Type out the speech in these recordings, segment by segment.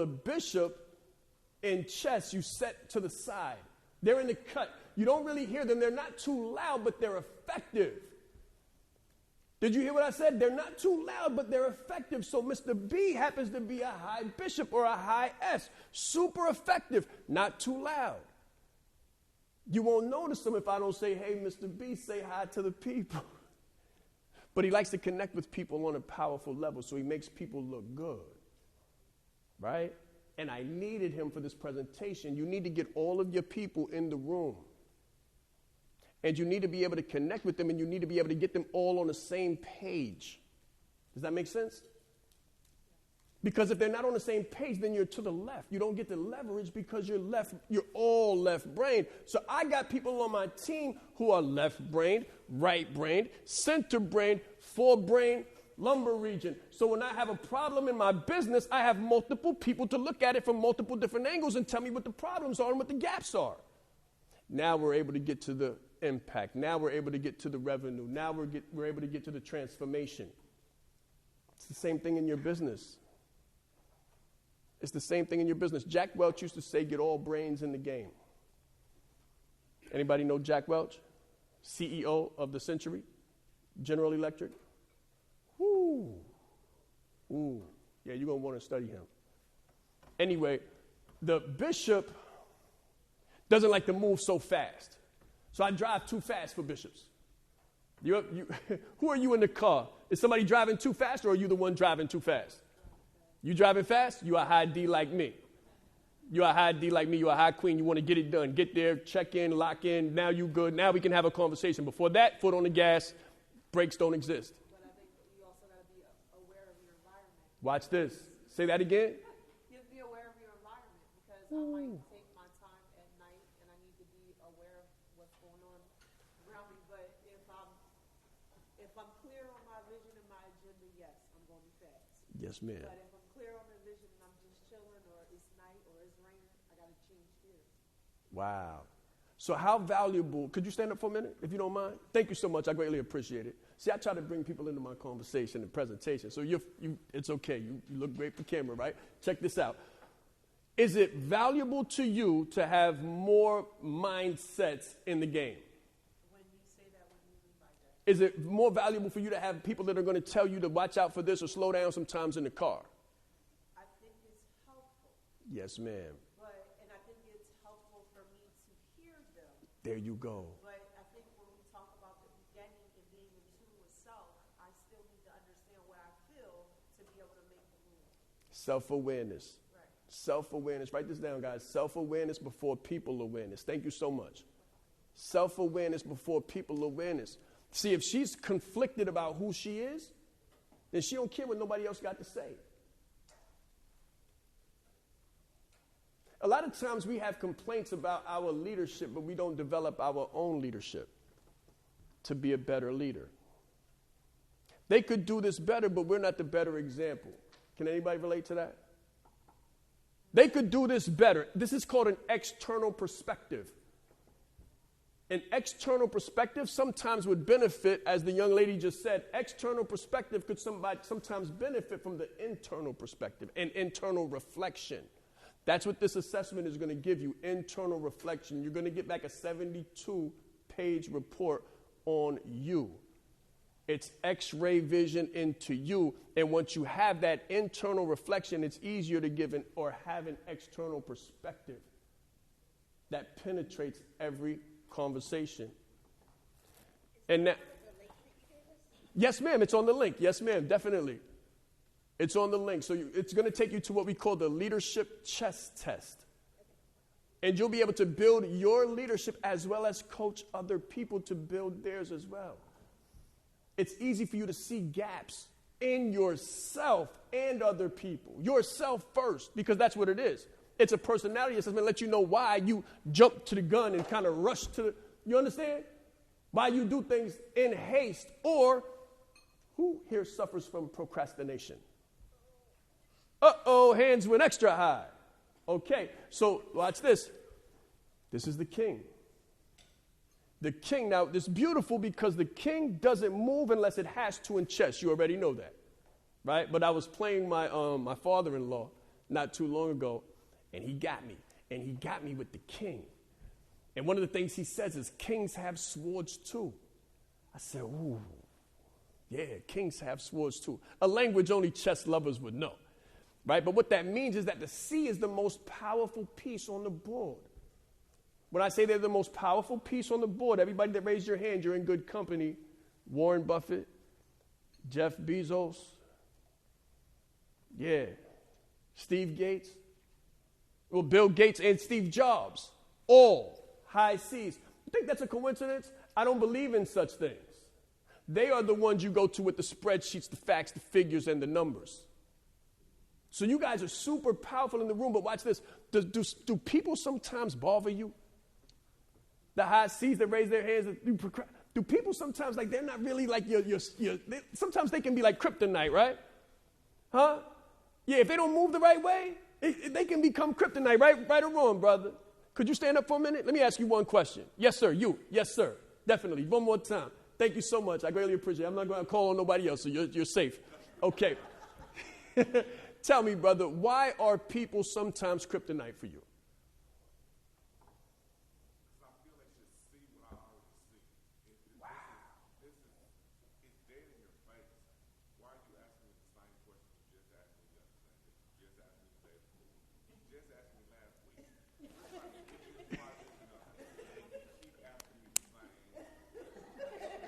the bishop in chess, you set to the side. They're in the cut. You don't really hear them. They're not too loud, but they're effective. Did you hear what I said? They're not too loud, but they're effective. So Mr. B happens to be a high bishop or a high S. Super effective, not too loud. You won't notice him if I don't say, hey, Mr. B, say hi to the people. But he likes to connect with people on a powerful level, so he makes people look good, right? And I needed him for this presentation. You need to get all of your people in the room. And you need to be able to connect with them, and you need to be able to get them all on the same page. Does that make sense? Because if they're not on the same page, then you're to the left. You don't get the leverage because you're all left-brained. So I got people on my team who are left-brained, right-brained, center-brained, forebrained, lumbar region. So when I have a problem in my business, I have multiple people to look at it from multiple different angles and tell me what the problems are and what the gaps are. Now we're able to get to the impact. Now we're able to get to the revenue. Now we're able to get to the transformation. It's the same thing in your business. It's the same thing in your business. Jack Welch used to say, get all brains in the game. Anybody know Jack Welch? CEO of the century, General Electric. Ooh. Yeah, you're going to want to study him. Anyway, the bishop doesn't like to move so fast. So I drive too fast for bishops. Who are you in the car? Is somebody driving too fast, or are you the one driving too fast? You driving fast? You a high D like me. You a high D like me. You a high queen. You want to get it done. Get there, check in, lock in. Now you good. Now we can have a conversation. Before that, foot on the gas. Brakes don't exist. But I think you also got to be aware of your environment. Watch this. Say that again. You have to be aware of your environment, because I might take my time at night and I need to be aware of what's going on around me. But if I'm clear on my vision and my agenda, yes, I'm going to be fast. Yes, ma'am. But if I'm clear on the vision and I'm just chilling, or it's night or it's raining, I got to change gears. Wow. So how valuable, could you stand up for a minute, if you don't mind? Thank you so much. I greatly appreciate it. See, I try to bring people into my conversation and presentation. So it's okay. You look great for camera, right? Check this out. Is it valuable to you to have more mindsets in the game? When you say that, what do you mean by that? Is it more valuable for you to have people that are going to tell you to watch out for this or slow down sometimes in the car? I think it's helpful. Yes, ma'am. And I think it's helpful for me to hear them. There you go. But I think when we talk about the beginning and being in tune with self, I still need to understand what I feel to be able to make the move. Self-awareness. Right. Self-awareness. Write this down, guys. Self-awareness before people awareness. Thank you so much. Self-awareness before people awareness. See, if she's conflicted about who she is, then she don't care what nobody else got to say. A lot of times we have complaints about our leadership, but we don't develop our own leadership to be a better leader. They could do this better, but we're not the better example. Can anybody relate to that? They could do this better. This is called an external perspective. An external perspective sometimes would benefit, as the young lady just said, external perspective could sometimes benefit from the internal perspective, an internal reflection. That's what this assessment is going to give you, internal reflection. You're going to get back a 72-page report on you. It's X-ray vision into you. And once you have that internal reflection, it's easier to give or have an external perspective that penetrates every conversation. And that, yes, ma'am, it's on the link. Yes, ma'am, definitely. It's on the link. So it's going to take you to what we call the leadership chess test. And you'll be able to build your leadership as well as coach other people to build theirs as well. It's easy for you to see gaps in yourself and other people. Yourself first, because that's what it is. It's a personality assessment to let you know why you jump to the gun and kind of rush to the, you understand? Why you do things in haste, or who here suffers from procrastination? Uh-oh, hands went extra high. Okay, so watch this. This is the king. The king, now, this is beautiful because the king doesn't move unless it has to in chess. You already know that, right? But I was playing my father-in-law. not too long ago, and he got me. And he got me with the king. And one of the things he says is, kings have swords too. I said, ooh, yeah, kings have swords too. A language only chess lovers would know, right? But what that means is that the C is the most powerful piece on the board. When I say they're the most powerful piece on the board, everybody that raised your hand, you're in good company. Warren Buffett, Jeff Bezos, yeah, Steve Gates. Well, Bill Gates and Steve Jobs, all high C's. You think that's a coincidence? I don't believe in such things. They are the ones you go to with the spreadsheets, the facts, the figures, and the numbers. So you guys are super powerful in the room, but watch this. Do people sometimes bother you? The high C's that raise their hands, do people sometimes, like, they're not really like sometimes they can be like kryptonite, right? Huh? Yeah, if they don't move the right way, they can become kryptonite, right or wrong, brother. Could you stand up for a minute? Let me ask you one question. Yes, sir, you. Yes, sir. Definitely. One more time. Thank you so much. I greatly appreciate it. I'm not going to call on nobody else, so you're safe. Okay. Tell me, brother, why are people sometimes kryptonite for you?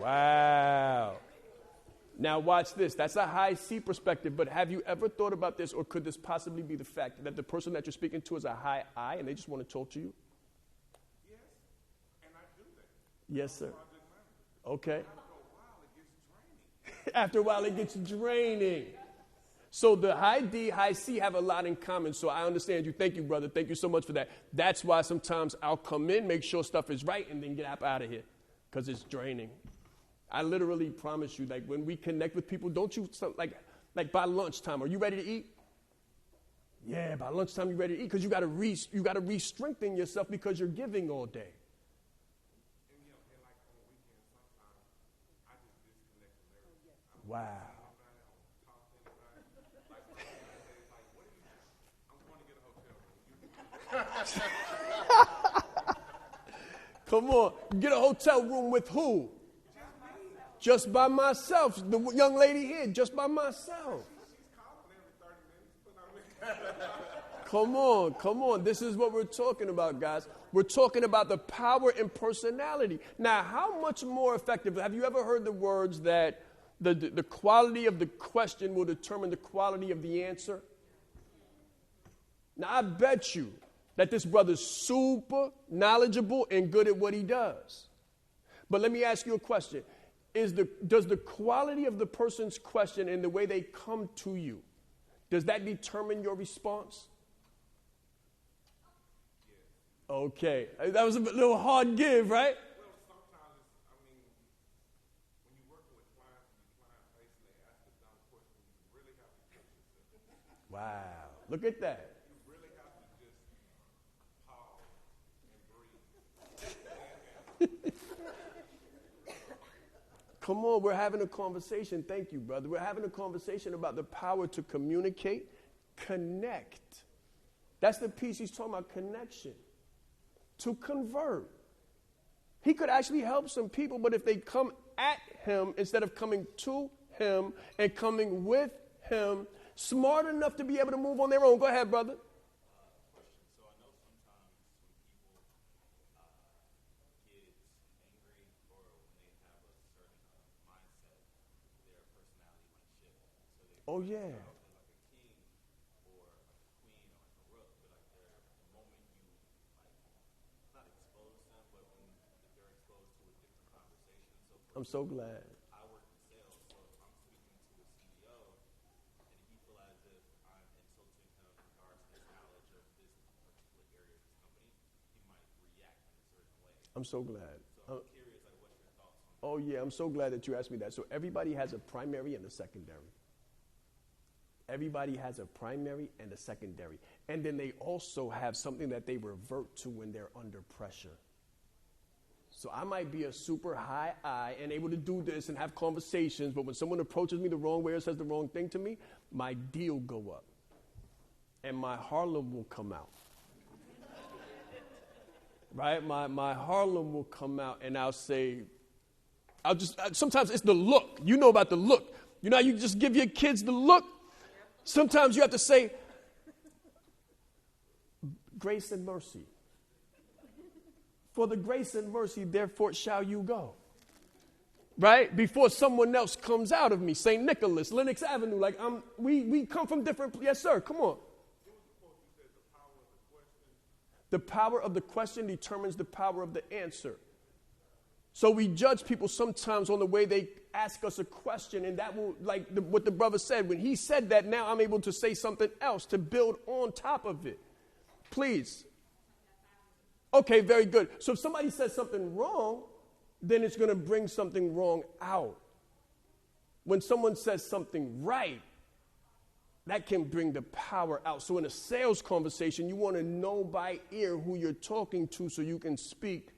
Wow. Now watch this. That's a high C perspective, but have you ever thought about this, or could this possibly be the fact that the person that you're speaking to is a high I and they just want to talk to you? Yes, and I do that. Yes, sir. Okay. After a while, it gets draining. So the high D, high C have a lot in common, so I understand you. Thank you, brother. Thank you so much for that. That's why sometimes I'll come in, make sure stuff is right, and then get up out of here, because it's draining. I literally promise you, like, when we connect with people, don't you, like by lunchtime, are you ready to eat? Yeah, by lunchtime you're ready to eat, because you got to re-strengthen yourself because you're giving all day. And, and like on weekends, sometimes I just disconnect from everything. Wow. Come on, get a hotel room with who? Just by myself. The young lady here, just by myself. Come on. This is what we're talking about, guys. We're talking about the power and personality. Now, how much more effective? Have you ever heard the words that the quality of the question will determine the quality of the answer? Now, I bet you that this brother's super knowledgeable and good at what he does. But let me ask you a question. Does the quality of the person's question and the way they come to you, does that determine your response? Yes. Okay. That was a little hard give, right? Well, sometimes, when you're working with clients and you're client-facing, they ask a dumb question, you really have to catch yourself. Wow. Look at that. You really have to just pause and breathe. Come on, we're having a conversation. Thank you, brother. We're having a conversation about the power to communicate, connect. That's the piece he's talking about, connection. To convert. He could actually help some people, but if they come at him instead of coming to him and coming with him, smart enough to be able to move on their own. Go ahead, brother. So I know sometimes when people get angry or when they have a certain mindset, their personality might shift. So they Oh, yeah. like a king or like a queen or like a rook, but like the moment you like not expose them, but when they're exposed to a different conversation. So I'm so glad. I work in sales, so if I'm speaking to a CEO and he feels as if I'm insulting him in regards to his knowledge of this particular area of his company, he might react in a certain way. I'm so glad. So I'm curious, like, what's your thoughts on that? Oh, yeah, I'm so glad that you asked me that. So everybody has a primary and a secondary. Everybody has a primary and a secondary. And then they also have something that they revert to when they're under pressure. So I might be a super high I and able to do this and have conversations, but when someone approaches me the wrong way or says the wrong thing to me, my deal go up. and my Harlem will come out. Right? My Harlem will come out, and I'll say, sometimes it's the look. You know about the look. You know how you just give your kids the look? Sometimes you have to say, grace and mercy. For the grace and mercy, therefore shall you go. Right? Before someone else comes out of me. St. Nicholas, Lenox Avenue. Like, we come from different, yes, sir, come on. The power of the question determines the power of the answer. So we judge people sometimes on the way they ask us a question, and that will, like what the brother said, when he said that, now I'm able to say something else to build on top of it. Please. Okay, very good. So if somebody says something wrong, then it's going to bring something wrong out. When someone says something right, that can bring the power out. So in a sales conversation, you want to know by ear who you're talking to so you can speak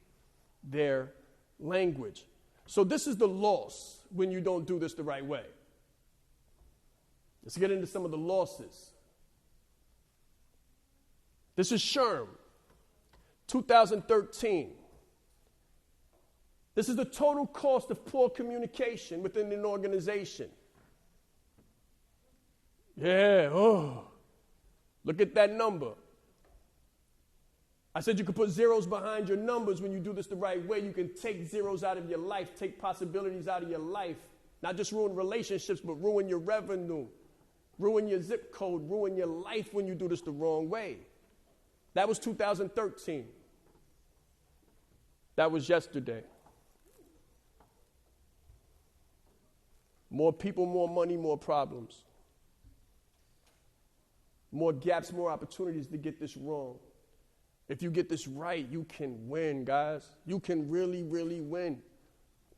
their language. So this is the loss when you don't do this the right way. Let's get into some of the losses. This is Shaan, 2013. This is the total cost of poor communication within an organization. Yeah, look at that number. I said you could put zeros behind your numbers when you do this the right way. You can take zeros out of your life, take possibilities out of your life, not just ruin relationships, but ruin your revenue, ruin your zip code, ruin your life when you do this the wrong way. That was 2013. That was yesterday. More people, more money, more problems. More gaps, more opportunities to get this wrong. If you get this right, you can win, guys. You can really, really win.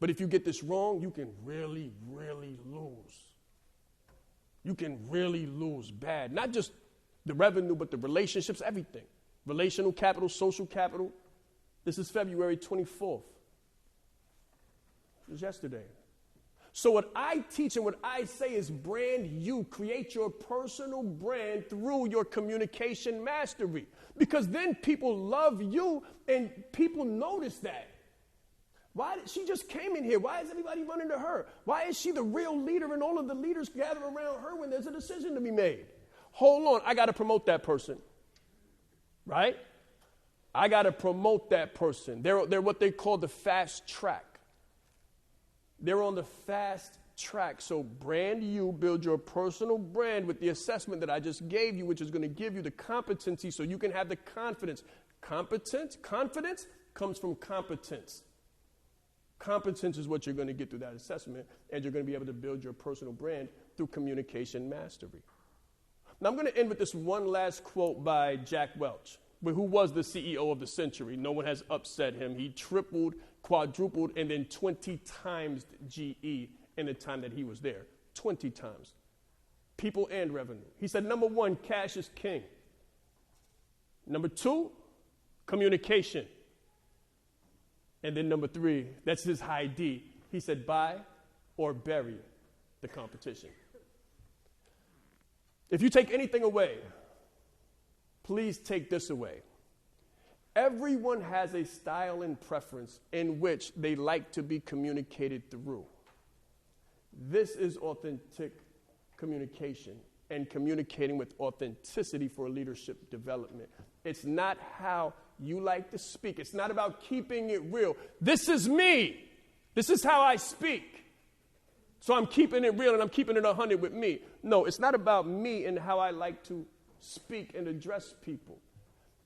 But if you get this wrong, you can really, really lose. You can really lose bad. Not just the revenue, but the relationships, everything. Relational capital, social capital. This is February 24th. It was yesterday. So what I teach and what I say is brand you. Create your personal brand through your communication mastery. Because then people love you and people notice that. Why did she just came in here? Why is everybody running to her? Why is she the real leader and all of the leaders gather around her when there's a decision to be made? Hold on, I got to promote that person. Right? I got to promote that person. They're what they call the fast track. They're on the fast track. So brand you, build your personal brand with the assessment that I just gave you, which is going to give you the competency so you can have the confidence. Confidence comes from competence. Competence is what you're going to get through that assessment, and you're going to be able to build your personal brand through communication mastery. Now I'm going to end with this one last quote by Jack Welch, who was the CEO of the century. No one has upset him. He tripled, quadrupled, and then 20 times GE in the time that he was there. 20 times. People and revenue. He said, number one, cash is king. Number two, communication. And then number three, that's his high D. He said, buy or bury the competition. If you take anything away, please take this away. Everyone has a style and preference in which they like to be communicated through. This is authentic communication and communicating with authenticity for leadership development. It's not how you like to speak. It's not about keeping it real. This is me. This is how I speak. So I'm keeping it real and I'm keeping it 100 with me. No, it's not about me and how I like to speak and address people.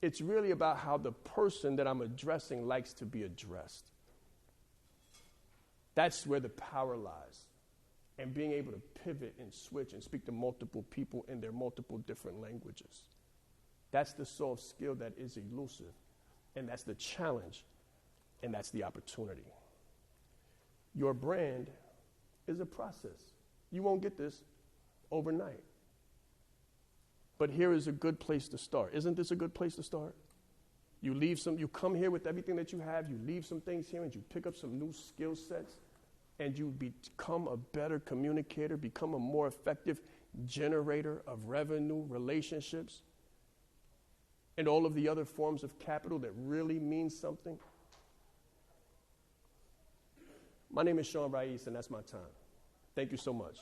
It's really about how the person that I'm addressing likes to be addressed. That's where the power lies. And being able to pivot and switch and speak to multiple people in their multiple different languages. That's the soft skill that is elusive. And that's the challenge. And that's the opportunity. Your brand is a process. You won't get this overnight. But here is a good place to start. Isn't this a good place to start? You come here with everything that you have, you leave some things here, and you pick up some new skill sets, and you become a better communicator, become a more effective generator of revenue, relationships, and all of the other forms of capital that really means something? My name is Shaan, and that's my time. Thank you so much.